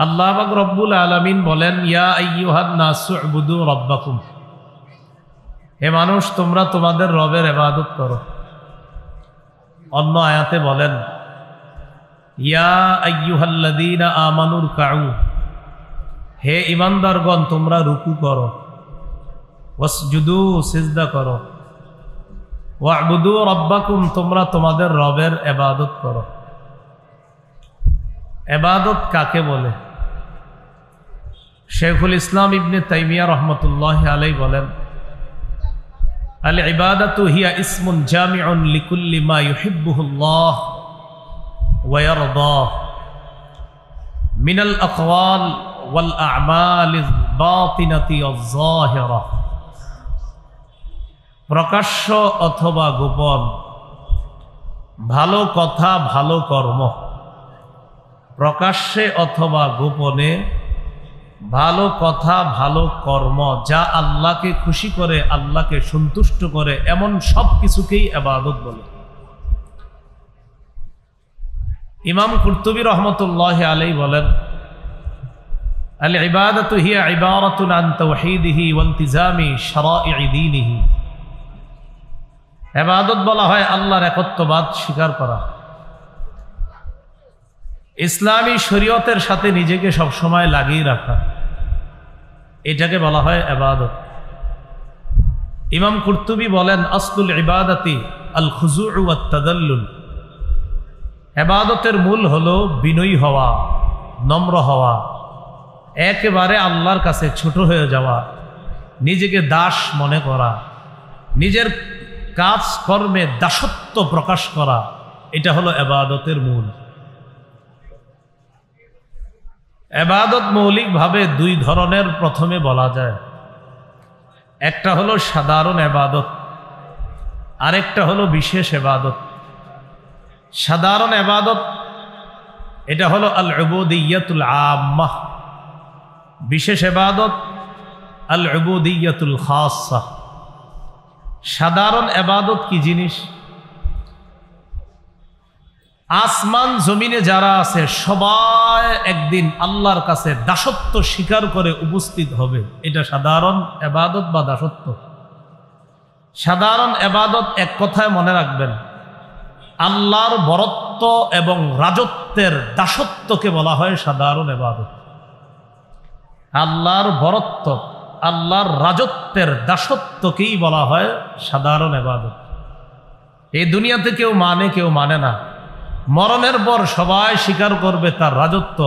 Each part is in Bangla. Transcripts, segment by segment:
আল্লাহ পাক রব্বুল আলামিন বলেন, ইয়া আইয়ুহান নাসু উবুদু রাব্বাকুম, হে মানুষ তোমরা তোমাদের রবের ইবাদত করো। অন্য আয়াতে বলেন, ইয়া আইয়ুহাল্লাযীনা আমানুর কাউ, হে ঈমানদারগণ তোমরা রুকু করো, ওয়াসজুদু সিজদা করো, ওয়া'বুদু রাব্বাকুম তোমরা তোমাদের রবের ইবাদত করো। ইবাদত কাকে বলে? শেখুল ইসলাম ইবনে তাইমিয়া রহমতুল্লাহি আলাইহি বলেন, আল ইবাদাতু হিয়া ইসমুন জামিউন লিকুল্লি মা ইউহিব্বুহুল্লাহ ওয়া ইয়ারদাহ মিনাল আকওয়াল ওয়াল আ'মালিল বাতিনাতি ওয়াজ যাহিরা। প্রকাশ্য অথবা গোপন, ভালো কথা ভালো কর্ম, প্রকাশ্যে অথবা গোপনে ভালো কথা ভালো কর্ম, যা আল্লাহকে খুশি করে আল্লাহকে সন্তুষ্ট করে এমন সব কিছুকেই ইবাদত বলে। ইমাম কুরতুবী রহমতুল্লাহি আলাইহি বলেন, আল ইবাদাতু হিয়া ইবারাতুন আন তাওহীদিহি ওয়া ইলতিজামি শারাঈ দীনিহি। ইবাদত বলা হয় আল্লাহর একত্ববাদ স্বীকার করা, ইসলামী শরীয়তের সাথে নিজেকে সবসময় লাগিয়ে রাখা, এটাকে বলা হয় ইবাদত। ইমাম কুরতুবী বলেন, আসলুল ইবাদাতি আল খুজুউ ওয়াত তাদাল্লুল। ইবাদতের মূল হলো বিনয়ী হওয়া, নম্র হওয়া, একেবারে আল্লাহর কাছে ছোট হয়ে যাওয়া, নিজেকে দাস মনে করা, নিজের কাজ কর্মে দাসত্ব প্রকাশ করা, এটা হলো ইবাদতের মূল। ইবাদত মৌলিকভাবে দুই ধরনের প্রথমে বলা যায়, একটা হলো সাধারণ ইবাদত, আরেকটা হলো বিশেষ ইবাদত। সাধারণ ইবাদত এটা হলো আল উবুদিয়্যাতুল আম্মাহ, বিশেষ ইবাদত আল উবুদিয়্যাতুল খাসসা। সাধারণ ইবাদত কি জিনিস? আসমান জমিনে যারা আছে সবাই একদিন আল্লাহর কাছে দাসত্ব স্বীকার করে উপস্থিত হবে, এটা সাধারণ ইবাদত বা দাসত্ব। সাধারণ ইবাদত এক কথায় মনে রাখবেন, আল্লাহর বরত্ব এবং রাজত্বের দাসত্বকে বলা হয় সাধারণ ইবাদত। আল্লাহর বরত্ব, আল্লাহর রাজত্বের দাসত্বকেই বলা হয় সাধারণ ইবাদত। এই দুনিয়াতে কেউ মানে কেউ মানে না, মরণের পর সবাই স্বীকার করবে তার রাজত্ব,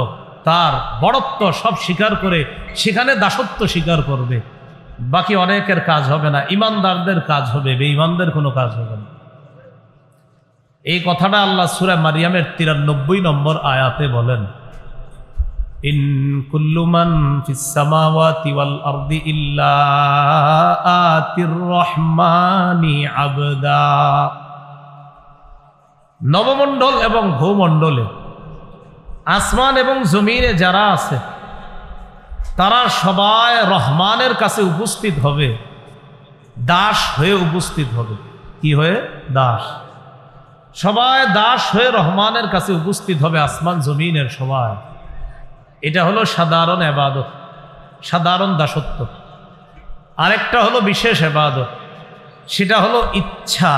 তার বড়ত্ব, সব স্বীকার করে সেখানে দাসত্ব স্বীকার করবে। বাকি অনেকের কাজ হবে না, ইমানদারদের কাজ হবে, বেঈমানদের কোনো কাজ হবে না। এই কথাটা আল্লাহ সূরা মারিয়ামের 93 নম্বর আয়াতে বলেন, ইন কুল্লু মান ফিস সামাওয়াতি ওয়াল আরদি ইল্লা আতির রহমানি আবদা। নবমণ্ডল এবং ভূমণ্ডলে, আসমান এবং জমিনে যারা আছে তারা সবাই রহমানের কাছে উপস্থিত হবে, দাস হয়ে উপস্থিত হবে। কি হয়ে? দাস। সবাই দাস হয়ে রহমানের কাছে উপস্থিত হবে, আসমান জমিনের সবাই। এটা হলো সাধারণ ইবাদত, সাধারণ দাসত্ব। আরেকটা হলো বিশেষ ইবাদত, সেটা হলো ইচ্ছা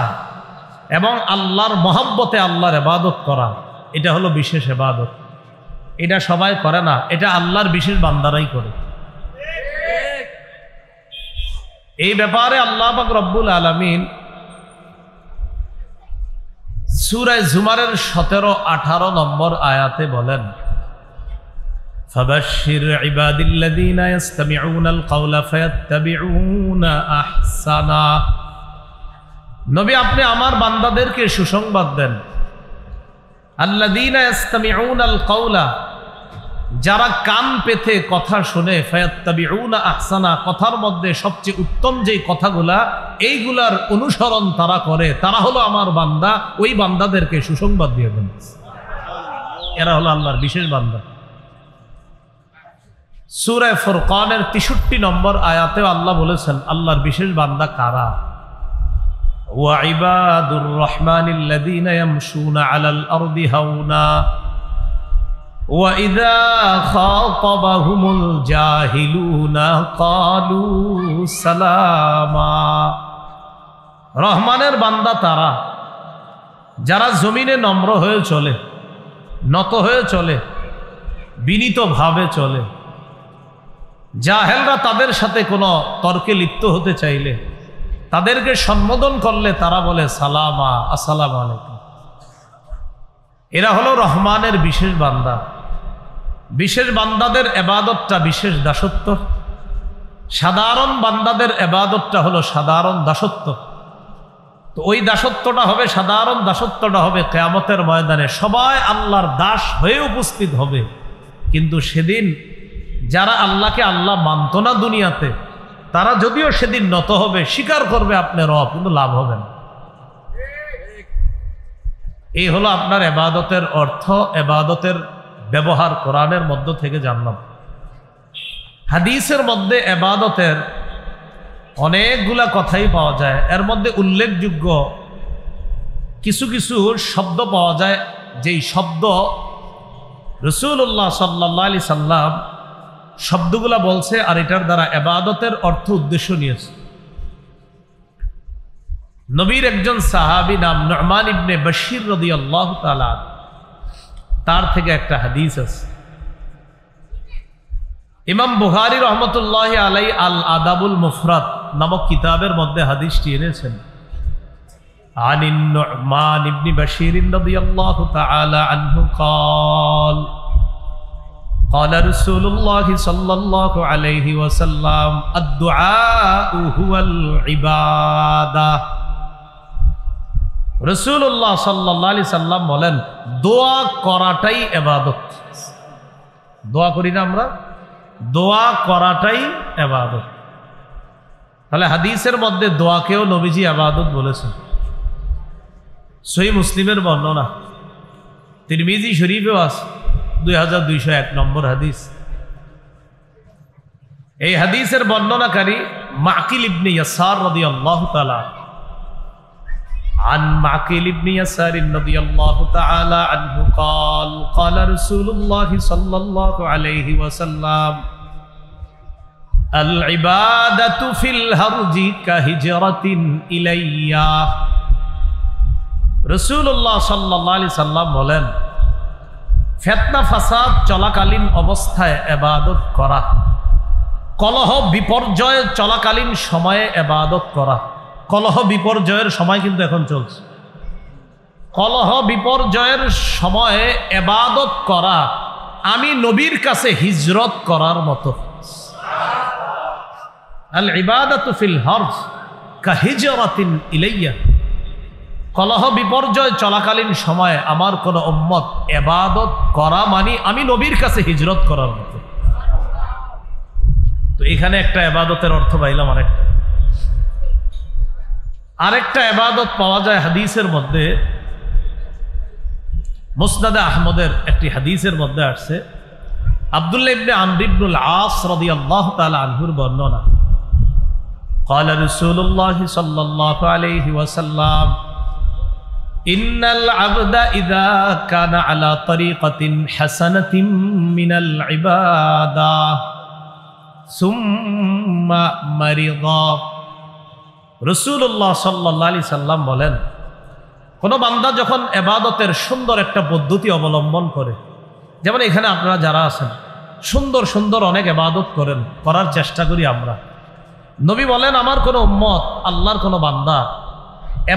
এবং আল্লাহর মহব্বতে আল্লাহর ইবাদত করা, এটা হলো বিশেষ ইবাদত। এটা সবাই করে না, এটা আল্লাহর বিশেষ বান্দারাই করে। এই ব্যাপারে আল্লাহ পাক রব্বুল আলামিন সূরা জুমারের 17-18 নম্বর আয়াতে বলেন, ফাবাশশির ইবাদিল্লাযীনা ইসতামিউনাল কাওলা ফায়াত্তাবিউনা আহসানা। নবী আপনি আমার বান্দাদেরকে সুসংবাদ দেন, আল্লাযীনা ইসতামিউনাল কাওলা, যারা কান পেতে কথা শুনে, ফায়াত্তাবিউনা আহসানা, কথার মধ্যে সবচেয়ে উত্তম যেই কথাগুলা এইগুলার অনুসরণ তারা করে, তারা হলো আমার বান্দা। ওই বান্দাদেরকে সুসংবাদ দিয়ে দেন, এরা হলো আল্লাহর বিশেষ বান্দা। সূরা ফুরকানের 63 নম্বর আয়াতেও আল্লাহ বলেছেন আল্লাহর বিশেষ বান্দা কারা। ওয়াইবাদুর রহমানিল্লাযীনা ইয়ামশুনা আলাল আরদি হাওনা। وَإِذَا خَاطَبَهُمُ الْجَاهِلُونَ قَالُوا سَلَامًا। রহমানের বান্দা তারা যারা জমিনে নম্র হয়ে চলে, নত হয়ে চলে, বিনীতভাবে চলে। জাহেলরা তাদের সাথে কোনো তর্কে লিপ্ত হতে চাইলে, তাদেরকে সম্বোধন করলে তারা বলে সালামা, আসসালামু আলাইকুম। এরা হলো রহমানের বিশেষ বান্দা। বিশেষ বান্দাদের এবাদতটা বিশেষ দাসত্ব, সাধারণ বান্দাদের এবাদতটা হলো সাধারণ দাসত্ব। তো ওই দাসত্বটা হবে, সাধারণ দাসত্বটা হবে কিয়ামতের ময়দানে সবাই আল্লাহর দাস হয়ে উপস্থিত হবে। কিন্তু সেদিন যারা আল্লাহকে আল্লাহ মানত না দুনিয়াতে, তারা যদিও সেদিন নত হবে, স্বীকার করবে আপনার রব, কিন্তু লাভ হবে না। এই হলো আপনার এবাদতের অর্থ, এবাদতের ব্যবহার কোরআনের মধ্য থেকে জানলাম। হাদিসের মধ্যে এবাদতের অনেকগুলা কথাই পাওয়া যায়। এর মধ্যে উল্লেখযোগ্য কিছু কিছু শব্দ পাওয়া যায়, যেই শব্দ রাসূলুল্লাহ সাল্লাল্লাহু আলাইহি সাল্লাম শব্দগুলা বলছে আর এটার দ্বারা এবাদতের অর্থ উদ্দেশ্য নিয়েছে। নবীর একজন সাহাবী নাম নু'মান ইবনে বশীর রাদিয়াল্লাহু তাআলা, তার থেকে একটা হাদিস আছে। ইমাম বুখারী রহমতুল্লাহি আলাইহি আল আদাবুল মুফরাদ নামক কিতাবের মধ্যে হাদিসটি এনেছেন। আনিন নু'মান ইবনে বশীর রাদিয়াল্লাহু তাআলা আনহু قال قال رسول الله صلى الله عليه وسلم الدعاء هو العبادة। রাসূলুল্লাহ সাল্লাল্লাহু আলাইহি সাল্লাম বলেন, দোয়া করাটাই ইবাদত। দোয়া করি না আমরা, দোয়া করাটাই ইবাদত। তাহলে হাদিসের মধ্যে দোয়াকেও নবীজি ইবাদত বলেছেন। সহিহ মুসলিমের বর্ণনা, তিরমিজি শরীফেও আছে 2201 নম্বর হাদিস। এই হাদিসের বর্ণনাকারী মাকিল ইবনে ইয়াসার রাদিয়াল্লাহু তাআলা। عن معقل بن يسار رضي الله تعالى عنه قال قال رسول الله صلى الله عليه وسلم العبادة في الهرج كهجرة إلي। রাসূলুল্লাহ সাল্লাল্লাহু আলাইহি সাল্লাম বলেন, ফিতনা ফাসাদ চলাকালীন অবস্থায় ইবাদত করা, কলহ বিপর্যয় চলাকালীন সময়ে ইবাদত করা। কলহ বিপর্যয়ের সময় কিন্তু এখন চলছে। কলহ বিপর্যয়ের সময়ে ইবাদত করা আমি নবীর কাছে হিজরত করার মতো। আল ইবাদাতু ফিল হরজ কাহিজরাতিন ইলাইয়া। কলহ বিপর্যয় চলাকালীন সময়ে আমার কোন উম্মত ইবাদত করা মানে আমি নবীর কাছে হিজরত করার মতো। তো এখানে একটা ইবাদতের অর্থ পাইলাম। আরেকটা ইবাদত পাওয়া যায় হাদিসের মধ্যে, মুসনাদে আহমদের একটি হাদিসের মধ্যে আসছে। আব্দুল্লাহ ইবনে আমর ইবনুল আস রাদিয়াল্লাহু তাআলা আনহুর বর্ণনা। قال رسول الله صلى الله عليه وسلم إن العبد إذا كان على طريقة حسنة من العبادة ثم مرض। রাসূলুল্লাহ সাল্লাল্লাহু আলাইহি সাল্লাম বলেন, কোন বান্দা যখন ইবাদতের সুন্দর একটা পদ্ধতি অবলম্বন করে, যেমন এখানে আপনারা যারা আছেন সুন্দর সুন্দর অনেক ইবাদত করেন, করার চেষ্টা করি আমরা। নবী বলেন, আমার কোন উম্মত, আল্লাহর কোন বান্দা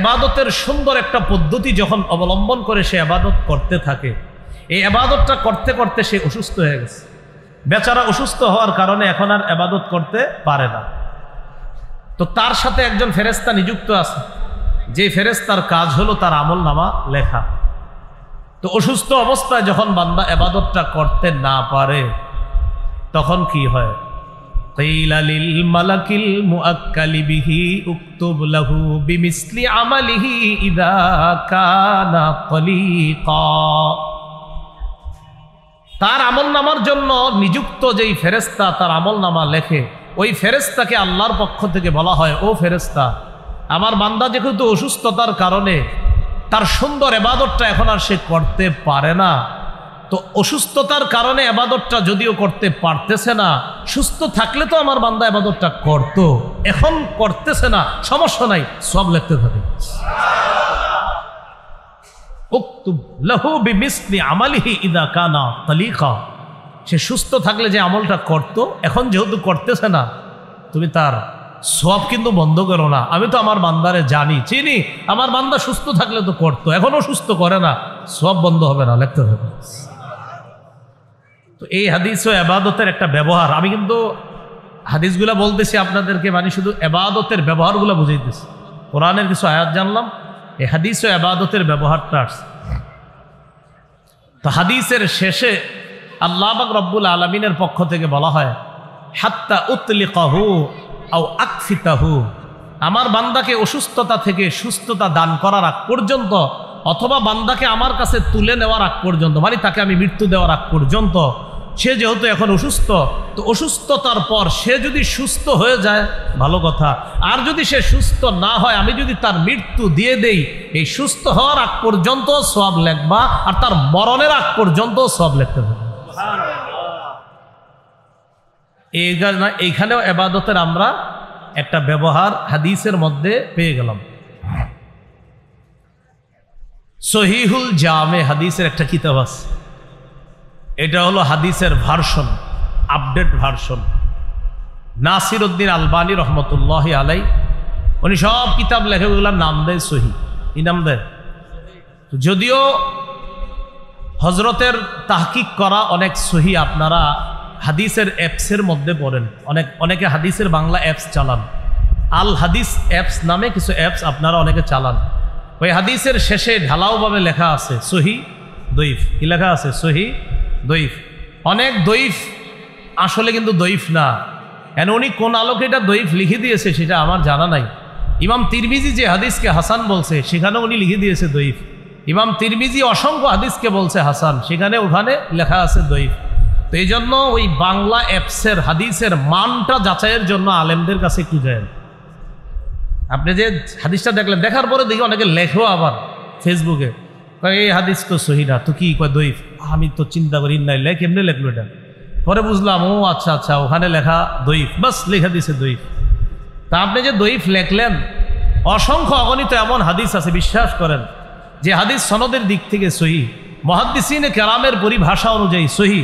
ইবাদতের সুন্দর একটা পদ্ধতি যখন অবলম্বন করে সে ইবাদত করতে থাকে, এই ইবাদতটা করতে করতে সে অসুস্থ হয়ে গেছে। বেচারা অসুস্থ হওয়ার কারণে এখন আর ইবাদত করতে পারে না। তো তার সাথে একজন ফেরেশতা নিযুক্ত আছে, যে ফেরেশতার কাজ হলো তার আমলনামা লেখা। তো অসুস্থ অবস্থায় যখন বান্দা ইবাদতটা করতে না পারে, তখন কি হয়? কিলা লিল মালাকিল মুআক্কালি বিহি উকতুব লাহু বিমিসলি আমালিহি ইযা কানা কলিকা। তার আমলনামার জন্য নিযুক্ত যেই ফেরেশতা তার আমলনামা লেখে, ওই ফেরেশতাকে আল্লাহর পক্ষ থেকে বলা হয়, ও ফেরেশতা, আমার বান্দা যেহেতু অসুস্থতার কারণে তার সুন্দর ইবাদতটা এখন আর সে করতে পারে না, তো অসুস্থতার কারণে ইবাদতটা যদিও করতে পারতেছে না, সুস্থ থাকলে তো আমার বান্দা ইবাদতটা করত, এখন করতেছে না, সমস্যা নাই, সব লিখতে থাকে। উকতুব লাহু বিমিসলি আমালিহি ইযা কানা তালিকা। সে সুস্থ থাকলে যে আমলটা করত, এখন যেহেতু করতেছে না, তুমি তার সব কিন্তু বন্ধ করো না। আমি তো আমার বান্দারে জানি, চিনি, আমার বান্দা সুস্থ থাকলে তো করতো, এখনো সুস্থ করে না, সব বন্ধ হবে না, লিখতে হবে। তো এই হাদিস ও ইবাদতের একটা ব্যবহার, আমি কিন্তু হাদিসগুলা বলতেছি আপনাদেরকে, মানে শুধু ইবাদতের ব্যবহারগুলো বুঝাইতেছি। কোরআনের কিছু আয়াত জানলাম, এই হাদিস ও ইবাদতের ব্যবহারটা আসছে। তো হাদিসের শেষে আল্লাহ পাক রব্বুল আলামিনের পক্ষ থেকে বলা হয়, হাত্তা উতলিকাহু আও আকফিতাহু, আমার বান্দাকে অসুস্থতা থেকে সুস্থতা দান করার আগ পর্যন্ত, অথবা বান্দাকে আমার কাছে তুলে নেওয়ার আগ পর্যন্ত, মানে তাকে আমি মৃত্যু দেওয়ার আগ পর্যন্ত, সে যেহেতু এখন অসুস্থ, তো অসুস্থতার পর সে যদি সুস্থ হয়ে যায় ভালো কথা, আর যদি সে সুস্থ না হয়, আমি যদি তার মৃত্যু দিয়ে দেই, এই সুস্থ হওয়ার আগ পর্যন্ত সওয়াব লিখবা, আর তার মরণের আগ পর্যন্ত সওয়াব লিখতে হবে। এইখানেও ইবাদতের আমরা একটা ব্যবহার হাদিসের মধ্যে পেয়ে গেলাম। সহিহুল জামে হাদিসের একটা কিতাব আছে, এটা হলো হাদিসের version, update version. Nasir Uddin Albani রহমতুল্লাহি আলাই, উনি সব কিতাব লেখে, ওগুলার নাম দেয় সহি। কি নাম দেয়? যদিও হজরতের তাহকিক করা অনেক সহি আপনারা হাদিসের অ্যাপসের মধ্যে পড়েন, অনেকে হাদিসের বাংলা অ্যাপস চালান, আল হাদিস অ্যাপস নামে কিছু অ্যাপস আপনারা অনেকে চালান। ওই হাদিসের শেষে ঢালাওভাবে লেখা আছে সহি দইফ। কি লেখা আছে? সহি দইফ। অনেক দইফ আসলে কিন্তু দইফ না, কেন উনি কোন আলোকে এটা দইফ লিখে দিয়েছে সেটা আমার জানা নাই। ইমাম তিরমিজি যে হাদিসকে হাসান বলছে, সেখানে উনি লিখে দিয়েছে দইফ। ইমাম তিরমিজি অসংখ্য হাদিসকে বলছে হাসান, সেখানে ওখানে লেখা আছে দইফ। তো এই জন্য ওই বাংলা অ্যাপসের হাদিসের মানটা যাচাইয়ের জন্য আলেমদের কাছে একটু যায়। আপনি যে হাদিসটা দেখলেন, দেখার পরে দেখি অনেকে লেখো আবার ফেসবুকে, এই হাদিস তো সহি না, তো কি কয় দইফ। আমি তো চিন্তা করি নাই, কেমনে লেখলো এটা? পরে বুঝলাম, ও আচ্ছা আচ্ছা, ওখানে লেখা দইফ, বাস লেখা দিছে দইফ। তা আপনি যে দইফ লেখলেন, অসংখ্য অগণিত এমন হাদিস আছে, বিশ্বাস করেন, যে হাদিস সনদের দিক থেকে সহি, মুহাদ্দিসিনে কেরামের পরিভাষা অনুযায়ী সহি,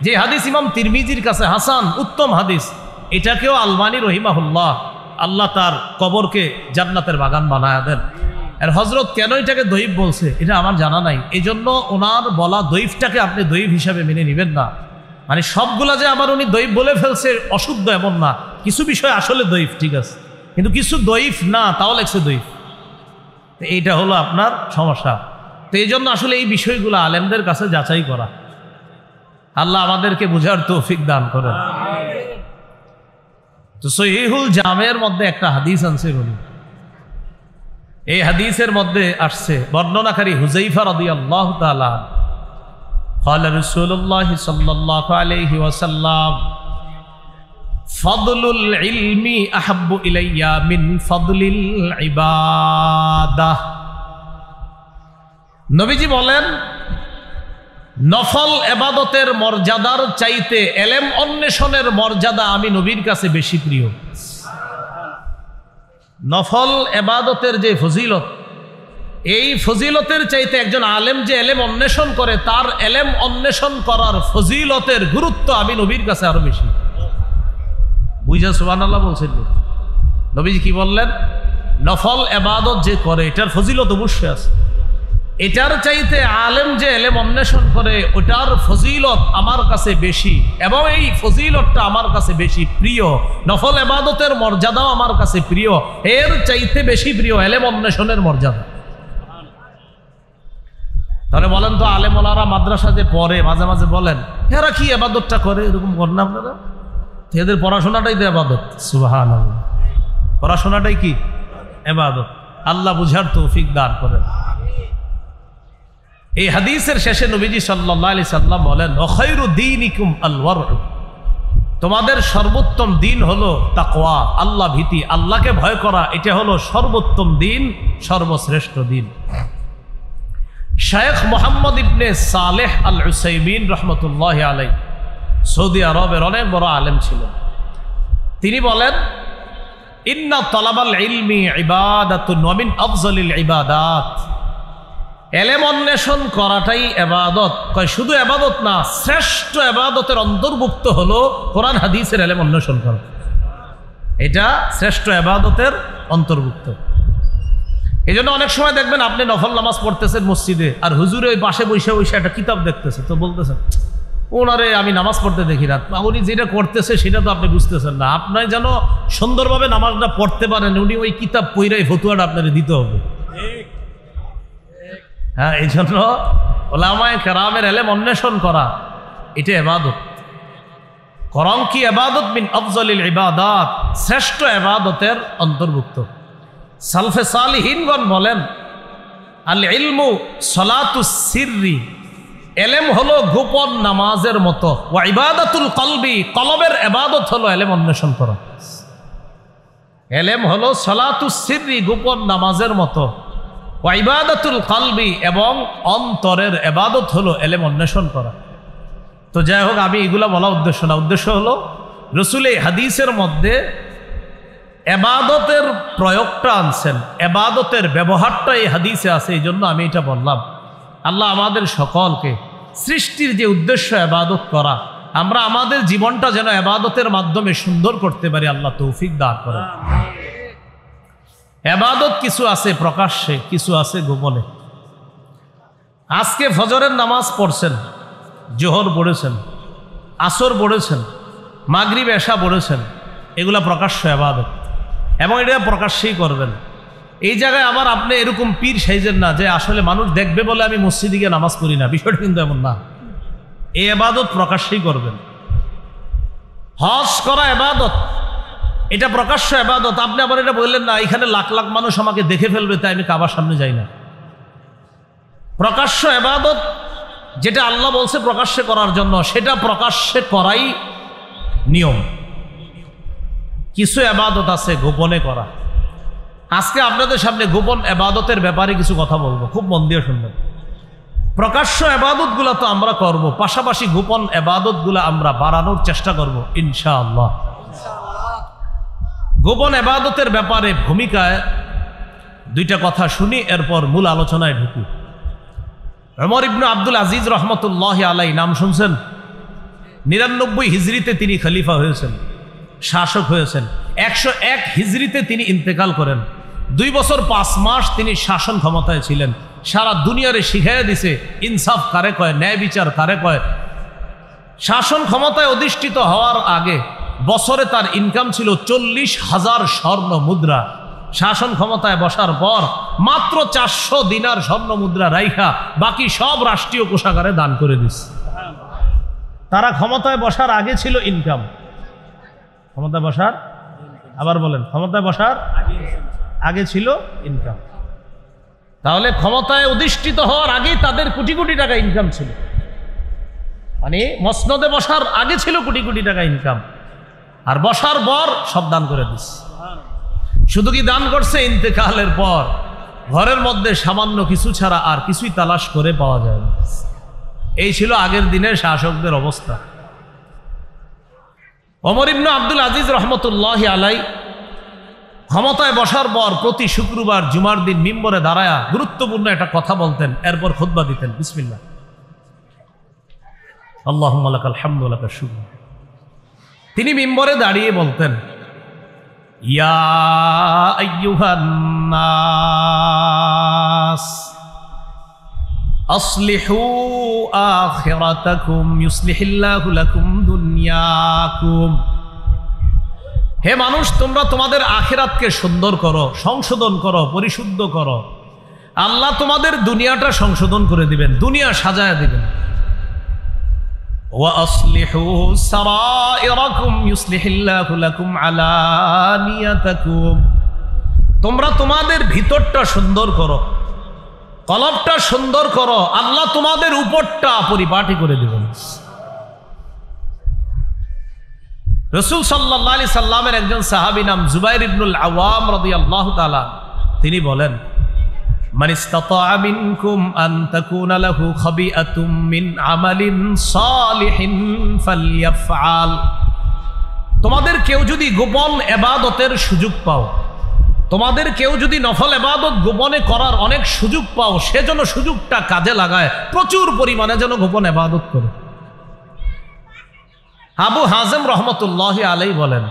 যে হাদিস ইমাম তিরমিজির কাছে হাসান, উত্তম হাদিস, এটাকেও আলবানী রহিমাহুল্লাহ, আল্লাহ তার কবরকে জান্নাতের বাগান বানায় দেন। আর হজরত কেন এটাকে দইফ বলছে এটা আমার জানা নাই, এই জন্য ওনার বলা দইফটাকে আপনি দইফ হিসাবে মেনে নেবেন না। মানে সবগুলা যে আবার উনি দইফ বলে ফেলছে অশুদ্ধ এমন না, কিছু বিষয় আসলে দইফ, ঠিক আছে, কিন্তু কিছু দইফ না, তাও লেখছে দইফ। এইটা হলো আপনার সমস্যা। তো এই জন্য আসলে এই বিষয়গুলো আলেমদের কাছে যাচাই করা। আল্লাহ আমাদেরকে বুঝার তৌফিক দান করেন। তো সহিহুল জামের মধ্যে একটা হাদিস আনছে উনি, এই হাদিসের মধ্যে আসছে, বর্ণনাকারী হুযাইফা রাদিয়াল্লাহু তাআলা, قال رسول الله صلى الله عليه وسلم فضل العلم احب الي من فضل العباده। নবীজি বলেন, নফল ইবাদতের মর্যাদার চাইতে ইলম অন্বেষণের মর্যাদা আমি নবীর কাছে বেশি প্রিয়। নফল ইবাদতের যে ফজিলত, এই ফজিলতের চাইতে একজন আলেম যে ইলম অন্বেষণ করে, তার ইলম অন্বেষণ করার ফজিলতের গুরুত্ব আমি নবীর কাছে আরো বেশি। বুঝা সুবহানাল্লাহ বলছেন। নবীজি কি বললেন? নফল ইবাদত যে করে এটার ফজিলত অবশ্যই আছে, এটার চাইতে আলেম যে ইলম অন্বেষণ করে ওটার ফজিলত আমার কাছে বেশি, এবং এই ফজিলতটা আমার কাছে বেশি প্রিয়। নফল ইবাদতের মর্যাদাও আমার কাছে প্রিয়, এর চাইতে বেশি প্রিয় ইলম অন্বেষণের মর্যাদা। তাহলে বলেন তো, আলেম ওলারা মাদ্রাসা যে পড়ে, মাঝে মাঝে বলেন এরা কি ইবাদতটা করে, এরকম করেন না আপনারা? এদের পড়াশোনাটাই তো ইবাদত। সুবহানাল্লাহ, পড়াশোনাটাই কি ইবাদত। আল্লাহ বুঝার তৌফিক দান করেন। এই হাদিসের শেষে নবীজি সাল্লাল্লাহু আলাইহি সাল্লাম বলেন, খায়রু দীনিকুম আল ওয়ারউ, তোমাদের সর্বোত্তম দিন হলো তাকওয়া, আল্লাহ ভীতি, আল্লাহকে ভয় করা। এটা হলো সর্বোত্তম দিন, সর্বশ্রেষ্ঠ দিন। শেখ মোহাম্মদ ইবনে সালেহ আল উসাইমিন রহমতুল্লাহ আলাই সৌদি আরবের অনেক বড় আলেম ছিলেন। তিনি বলেন, ইন্না তালাবাল ইলমি ইবাদাতুন ওয়া মিন আফজালিল ইবাদাত। এলেম অন্বেষণ করাটাই ইবাদত। কয় শুধু ইবাদত না, শ্রেষ্ঠ ইবাদতের অন্তর্ভুক্ত হলো কোরআন হাদিসের এলেম অন্বেষণ করা। এটা শ্রেষ্ঠ ইবাদতের অন্তর্ভুক্ত। এই জন্য অনেক সময় দেখবেন আপনি নফল নামাজ পড়তেছেন মসজিদে, আর হুজুরে ওই পাশে বসে বসে একটা কিতাব দেখতেছে, তো বলতেছেন ওনারে আমি নামাজ পড়তে দেখি না, উনি যেটা করতেছে সেটা তো আপনি বুঝতেছেন না। আপনার যেন সুন্দরভাবে নামাজটা পড়তে পারেন, উনি ওই কিতাব পইরাই ফতুয়াটা আপনার দিতে হবে। হ্যাঁ, এই জন্য ওলামায়ে কেরামের এলেম অন্বেষণ করা এটা ইবাদত। করম কি ইবাদত মিন আফজালিল ইবাদাত, শ্রেষ্ঠ ইবাদতের অন্তর্ভুক্ত। সালফে সালিহিনগণ বলেন, আল ইলমু সলাতুস সিররি, এলেম হলো গোপন নামাজের মতো। ওয়া ইবাদাতুল কলবি, কলবের ইবাদত হলো এলেম অন্বেষণ করা। এলেম হলো সলাতুস সিররি, গোপন নামাজের মতো। ওয়া ইবাদাতুল কলবি, এবং অন্তরের ইবাদত হলো এলেম অন্বেষণ করা। তো যাই হোক, আমি এগুলা বলা উদ্দেশ্য না। উদ্দেশ্য হলো রসুল এই হাদিসের মধ্যে এবাদতের প্রয়োগটা আনছেন, এবাদতের ব্যবহারটা এই হাদিসে আছে, এই জন্য আমি এটা বললাম। আল্লাহ আমাদের সকলকে সৃষ্টির যে উদ্দেশ্য এবাদত করা, আমরা আমাদের জীবনটা যেন এবাদতের মাধ্যমে সুন্দর করতে পারি, আল্লাহ তৌফিক দান করেন। এবাদত কিছু আছে প্রকাশ্যে, কিছু আছে গোপনে। আজকে ফজরের নামাজ পড়ছেন, জোহর পড়েছেন, আসর পড়েছেন, মাগরিব এশা পড়েছেন, এগুলা প্রকাশ্য এবাদত, এবং এটা প্রকাশ্যেই করবেন। এই জায়গায় আবার আপনি এরকম পীর সাইজেন না যে আসলে মানুষ দেখবে বলে আমি মসজিদে গিয়ে নামাজ পড়ি না, বিষয়টা কিন্তু এমন না। এই ইবাদত প্রকাশ্যেই করবেন। হজ করা ইবাদত, এটা প্রকাশ্য ইবাদত। আপনি আবার এটা বললেন না এখানে লাখ লাখ মানুষ আমাকে দেখে ফেলবে তাই আমি কাবার সামনে যাই না। প্রকাশ্য ইবাদত যেটা আল্লাহ বলছে প্রকাশ্যে করার জন্য, সেটা প্রকাশ্যে করাই নিয়ম। কিছু ইবাদত আছে গোপনে করা। আজকে আপনাদের সামনে গোপন ইবাদতের ব্যাপারে কিছু কথা বলবো, খুব মন দিয়ে শুনবেন। প্রকাশ্য ইবাদতগুলো তো আমরা করব, পাশাপাশি গোপন ইবাদতগুলো আমরা বাড়ানোর চেষ্টা করব ইনশাআল্লাহ। গোপন ইবাদতের ব্যাপারে ভূমিকায় দুইটা কথা শুনি, এরপর মূল আলোচনায় ঢুকি। ওমর ইবনে আব্দুল আজিজ রহমতুল্লাহ আলাই, নাম শুনছেন? 99 হিজরিতে তিনি খলিফা হয়েছেন, শাসক হয়েছেন। 101 হিজরিতে তিনি ইন্তেকাল করেন। 2 বছর 5 মাস তিনি শাসন ক্ষমতায় ছিলেন। সারা দুনিয়ারে শিখাইয়া দিছে ইনসাফ কারে কয়, ন্যায় বিচার কারে কয়। শাসন ক্ষমতায় অধিষ্ঠিত হওয়ার আগে বছরে তার ইনকাম ছিল 40,000 স্বর্ণ মুদ্রা। শাসন ক্ষমতায় বসার পর মাত্র 400 দিনার স্বর্ণ মুদ্রা রাইখা বাকি সব রাষ্ট্রীয় কোষাগারে দান করে দিছে। তারা ক্ষমতায় বসার আগে ছিল ইনকাম, ক্ষমতায় বসার, আবার বলেন, ক্ষমতায় বসার আগে ছিল ইনকাম। তাহলে ক্ষমতায় অধিষ্ঠিত হওয়ার আগেই তাদের কোটি কোটি টাকা ইনকাম ছিল, মানে মসনদে বসার আগে ছিল কোটি কোটি টাকা ইনকাম, আর বসার পর সব দান করে দিচ্ছে। শুধু কি দান করছে, ইন্তেকালের পর ঘরের মধ্যে সামান্য কিছু ছাড়া আর কিছুই তালাশ করে পাওয়া যায় না। এই ছিল আগের দিনের শাসকদের অবস্থা। ওমর ইবনে আব্দুল আজিজ রহমতুল্লাহ আলাই ক্ষমতায় বসার পর প্রতি শুক্রবার জুমার দিন মিম্বরে দাঁড়ায়া গুরুত্বপূর্ণ একটা কথা বলতেন, এরপর খুতবা দিতেন। বিসমিল্লাহ, আল্লাহুম্মা লাকাল হামদু ওয়া লাকাশ শুকর। তিনি মিম্বরে দাঁড়িয়ে বলতেন, ইয়া আইয়ুহান নাস আসলিহু আখিরাতাকুম ইউসলিহিল্লাহু লাকুম দুনিয়াকুম। হে মানুষ, তোমরা তোমাদের আখিরাতকে সুন্দর করো, সংশোধন করো, পরিশুদ্ধ করো। আল্লাহ তোমাদের দুনিয়াটা সংশোধন করে দিবেন, দুনিয়া সাজায়া দিবেন। ওয়া আসলিহু সারাইরাকুম ইউসলিহিল্লাহু লাকুম আলানিয়াতাকুম। তোমরা তোমাদের ভিতরটা সুন্দর করো, কলবটা সুন্দর করো, আল্লাহ তোমাদের উপরটা পরিপাটি করে দিবেন। রাসূল সাল্লাল্লাহু আলাইহি সাল্লামের একজন সাহাবী নাম জুবাইর ইবনুল আওয়াম রাদিয়াল্লাহু তাআলা, তিনি বলেন, মান ইসতাতাআ মিনকুম আন তাকুনা লাহু খাবিআতুম মিন আমালিন সালিহিন ফালইয়াফআল। তোমাদের কেউ যদি গোপন ইবাদতের সুযোগ পাও, তোমাদের কেউ যদি নফল ইবাদত গোপনে করার অনেক সুযোগ পাও, সেজন্য সুযোগটা কাজে লাগায়, প্রচুর পরিমাণে যেন গোপন ইবাদত করে। আবু হাজেম রহমতুল্লাহি আলাইহি বলেন,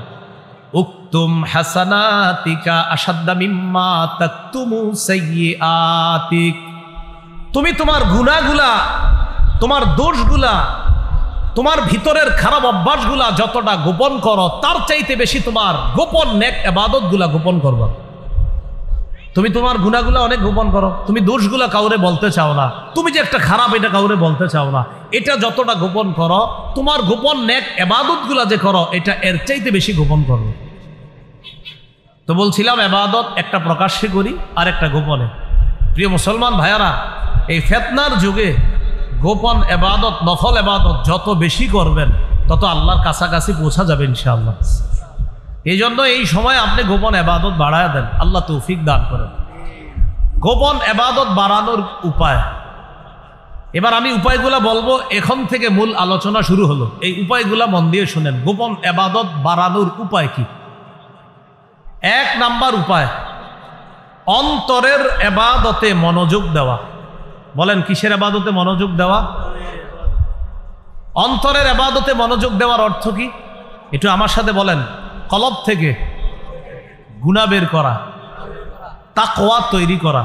উকতুম হাসানাতিকা আশাদ্দা মিম্মা তাকতুমু সাইয়্যাতিক। তুমি তোমার গুনাহগুলা, তোমার দোষগুলা, তোমার ভিতরের খারাপ অভ্যাসগুলা যতটা গোপন করো, তার চাইতে বেশি তোমার গোপন নেক ইবাদতগুলা গোপন করবা। তুমি তোমার গুনাহগুলা অনেক গোপন করো, তুমি দোষগুলা কাউরে বলতে চাও না, তুমি যে একটা খারাপ এটা কাউরে বলতে চাও না, এটা যতটা গোপন করো, তোমার গোপন নেক ইবাদতগুলা যে করো এটা এর চাইতে বেশি গোপন করো। তো বলছিলাম ইবাদত একটা প্রকাশ্যে করি আর একটা গোপনে। প্রিয় মুসলমান ভাইয়ারা, এই ফিতনার যুগে গোপন ইবাদত, নফল ইবাদত যত বেশি করবেন তত আল্লাহর কাছাকাছি পৌঁছা যাবে ইনশাআল্লাহ। এই জন্য এই সময় আপনি গোপন ইবাদত বাড়ায় দেন, আল্লাহ তৌফিক দান করেন। গোপন ইবাদত বাড়ানোর উপায়, এবার আমি উপায়গুলা বলবো, এখন থেকে মূল আলোচনা শুরু হলো। এই উপায়গুলা মন দিয়ে শুনেন। গোপন ইবাদত বাড়ানোর উপায় কি? এক নাম্বার উপায়, অন্তরের ইবাদতে মনোযোগ দেওয়া। বলেন, কিসের ইবাদতে মনোযোগ দেওয়া? অন্তরের ইবাদতে মনোযোগ দেওয়ার অর্থ কি? একটু আমার সাথে বলেন। কলব থেকে গুনাহ বের করা, তাকওয়া তৈরি করা,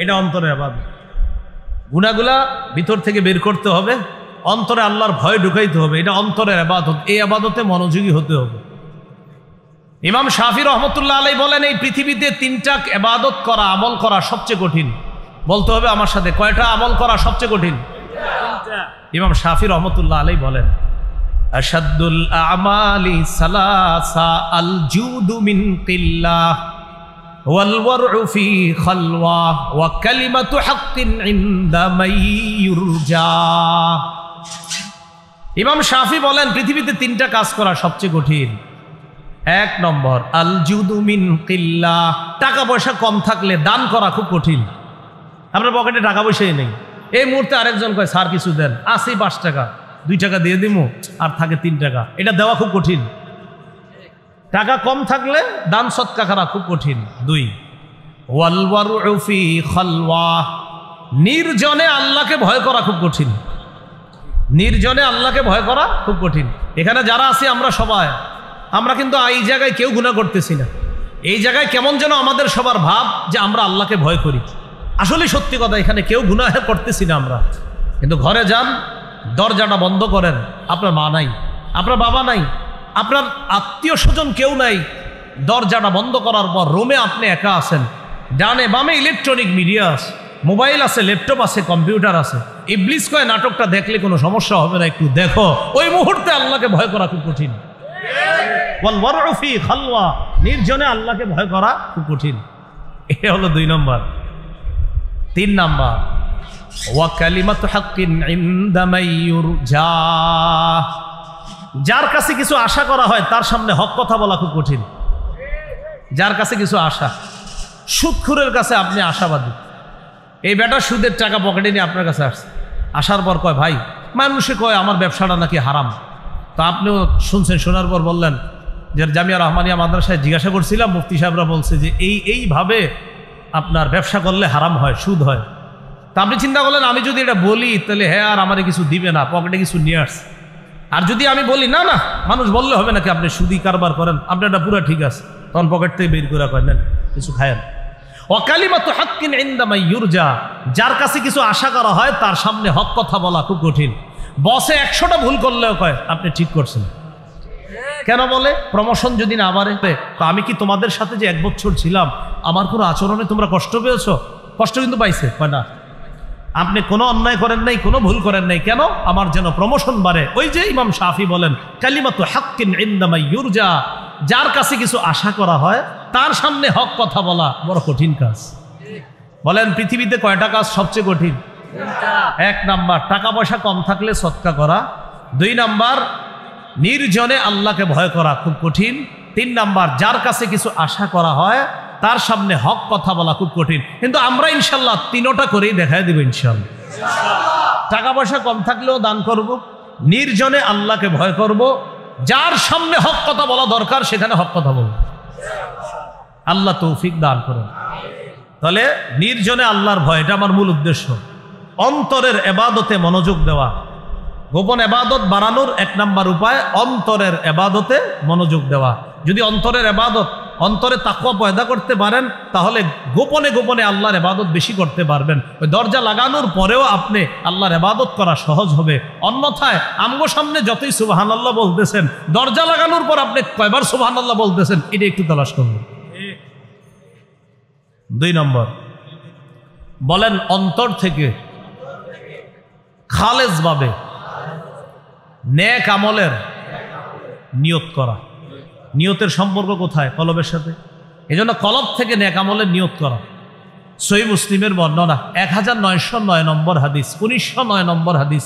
এটা অন্তরের ইবাদত। গুনাহগুলা ভিতর থেকে বের করতে হবে, অন্তরে আল্লাহর ভয় ঢুকাইতে হবে, এটা অন্তরের ইবাদত। এই ইবাদতে মনোযোগী হতে হবে। ইমাম শাফি রহমতুল্লাহ আলাইহি বলেন, এই পৃথিবীতে তিনটা ইবাদত করা, আমল করা সবচেয়ে কঠিন। বলতে হবে আমার সাথে, কয়টা আমল করা সবচেয়ে কঠিন? ইমাম শাফি রহমতুল্লাহ আলাইহি বলেন, আশাদ্দুল আমালি সালাসা আল জুদু মিন কিল্লাহ ওয়াল ওয়ারউ ফি খালওয়া ওয়া কালিমাতু হাক্কিন ইনদা মাইয়ুরজা। ইমাম শাফি বলেন, পৃথিবীতে তিনটা কাজ করা সবচেয়ে কঠিন। এক নম্বর, আল জুদু মিন কিল্লাহ, টাকা পয়সা কম থাকলে দান করা খুব কঠিন। আপনার পকেটে টাকা পয়সাই নেই, এই মুহূর্তে আরেকজন কয় স্যার কিছু দেন, আসি 5 টাকা, 2 টাকা দিয়ে দিমু, আর থাকে 3 টাকা, এটা দেওয়া খুব কঠিন। টাকা কম থাকলে দান সদকা করা খুব কঠিন। 2, ওয়াল ওয়ারউ ফি খালওয়া, নির্জনে আল্লাহকে ভয় করা খুব কঠিন। নির্জনে আল্লাহকে ভয় করা খুব কঠিন। এখানে যারা আছি আমরা সবাই, আমরা কিন্তু এই জায়গায় কেউ গুনাহ করতেছি না। এই জায়গায় কেমন যেন আমাদের সবার ভাব যে আমরা আল্লাহকে ভয় করি। আসলে সত্যি কথা, এখানে কেউ গুনাহ করতেছি না আমরা। কিন্তু ঘরে যান, দরজাটা বন্ধ করেন, আপনার মা নাই, আপনার বাবা নাই, আপনার আত্মীয় স্বজন কেউ নাই। দরজাটা বন্ধ করার পর রুমে আপনি একা আছেন, ডানে বামে ইলেকট্রনিক মিডিয়া আছে, মোবাইল আছে, ল্যাপটপ আছে, কম্পিউটার আছে। ইবলিস কয় নাটকটা দেখলে কোনো সমস্যা হবে না, একটু দেখো। ওই মুহূর্তে আল্লাহকে ভয় করা খুব কঠিন। ওয়াল ওয়ারউ ফি খালওয়া, নির্জনে আল্লাহকে ভয় করা খুব কঠিন। এটা হলো 2 নম্বর। 3 নম্বর, ওয়া কালিমাতু হাক্কিন ইনদা মাইয়ুরজা, যার কাছে কিছু আশা করা হয় তার সামনে হক কথা বলা খুব কঠিন। যার কাছে কিছু আশা, সুদখোরের কাছে আপনি আশাবাদী, এই বেটা সুদের টাকা পকেটে নিয়ে আপনার কাছে আসছে, আসার পর কয় ভাই, মানুষে কয় আমার ব্যবসাটা নাকি হারাম। তো আপনিও শুনছেন, শোনার পর বললেন যে জামিয়া রহমানিয়া মাদ্রাসায় জিজ্ঞাসা করছিলাম, মুফতি সাহেবরা বলছে যে এইভাবে আপনার ব্যবসা করলে হারাম হয়, সুদ হয়। তা আপনি চিন্তা করলেন আমি যদি এটা বলি তাহলে হ্যাঁ আর আমারে কিছু দিবে না, পকেটে কিছু নিয়ে আসছে। আর যদি আমি বলি না না, মানুষ বললে হবে নাকি আপনি সুদি কারবার করেন, আপনার এটা পুরো ঠিক আছে, তখন পকেট থেকে বের করে কয় নেন কিছু খায়েন। ওয়া কালিমাতু হাক্কিন ইনদা মাইয়ুরজা, যার কাছে কিছু আশা করা হয় তার সামনে হক কথা বলা খুব কঠিন। বসে 100টা ভুল করলেও কয় আপনি ঠিক করছেন। কেন বলে? প্রমোশন যদি না বাড়ে, তো আমি কি তোমাদের সাথে যে 1 বছর ছিলাম আমার কোনো আচরণে তোমরা কষ্ট পেয়েছো? কষ্ট কিন্তু পাইছে, কয় না, আপনি কোনো অন্যায় করেন নাই, কোনো ভুল করেন নাই, কেন? আমার যেন প্রমোশন বাড়ে। ওই যে ইমাম শাফি বলেন, কালিমাতু হাক্কিন ইনদা মাইয়ুরজা, যার কাছে কিছু আশা করা হয় তার সামনে হক কথা বলা বড় কঠিন কাজ। বলেন পৃথিবীতে কয়টা কাজ সবচেয়ে কঠিন? 1 নাম্বার, টাকা পয়সা কম থাকলে সদকা করা। 2 নাম্বার, নির্জনে আল্লাহকে ভয় করা খুব কঠিন। 3 নাম্বার, যার কাছে কিছু আশা করা হয় তার সামনে হক কথা বলা খুব কঠিন। কিন্তু আমরা ইনশাল্লাহ তিনোটা করেই দেখাই দেব ইনশাল্লাহ। টাকা পয়সা কম থাকলেও দান করব, নির্জনে আল্লাহকে ভয় করব, যার সামনে হক কথা বলা দরকার সেখানে হক কথা বলব। আল্লাহ তৌফিক দান করেন। তাহলে নির্জনে আল্লাহর ভয়, এটা আমার মূল উদ্দেশ্য। অন্তরের এবাদতে মনোযোগ দেওয়া, গোপন এবাদত বাড়ানোর এক নাম্বার উপায় অন্তরের এবাদতে মনোযোগ দেওয়া। যদি অন্তরের এবাদত, অন্তরে তাকওয়া পয়দা করতে পারেন, তাহলে গোপনে গোপনে আল্লাহর এবাদত বেশি করতে পারবেন। ওই দরজা লাগানোর পরেও আপনি আল্লাহর এবাদত করা সহজ হবে। অন্যথায় আমগো সামনে যতই সুবহানাল্লাহ বলতেছেন, দরজা লাগানোর পর আপনি কয়বার সুবহানাল্লাহ বলতেছেন এটা একটু তালাশ করবেন। 2 নম্বর, বলেন অন্তর থেকে খালেজ ভাবে নেক আমলের নিয়ত করা। নিয়তের সম্পর্ক কোথায়? কলবের সাথে। এই জন্য কলব থেকে নেক আমলের নিয়ত করা। সহিহ মুসলিমের বর্ণনা 1909 নম্বর হাদিস, 1909 নম্বর হাদিস।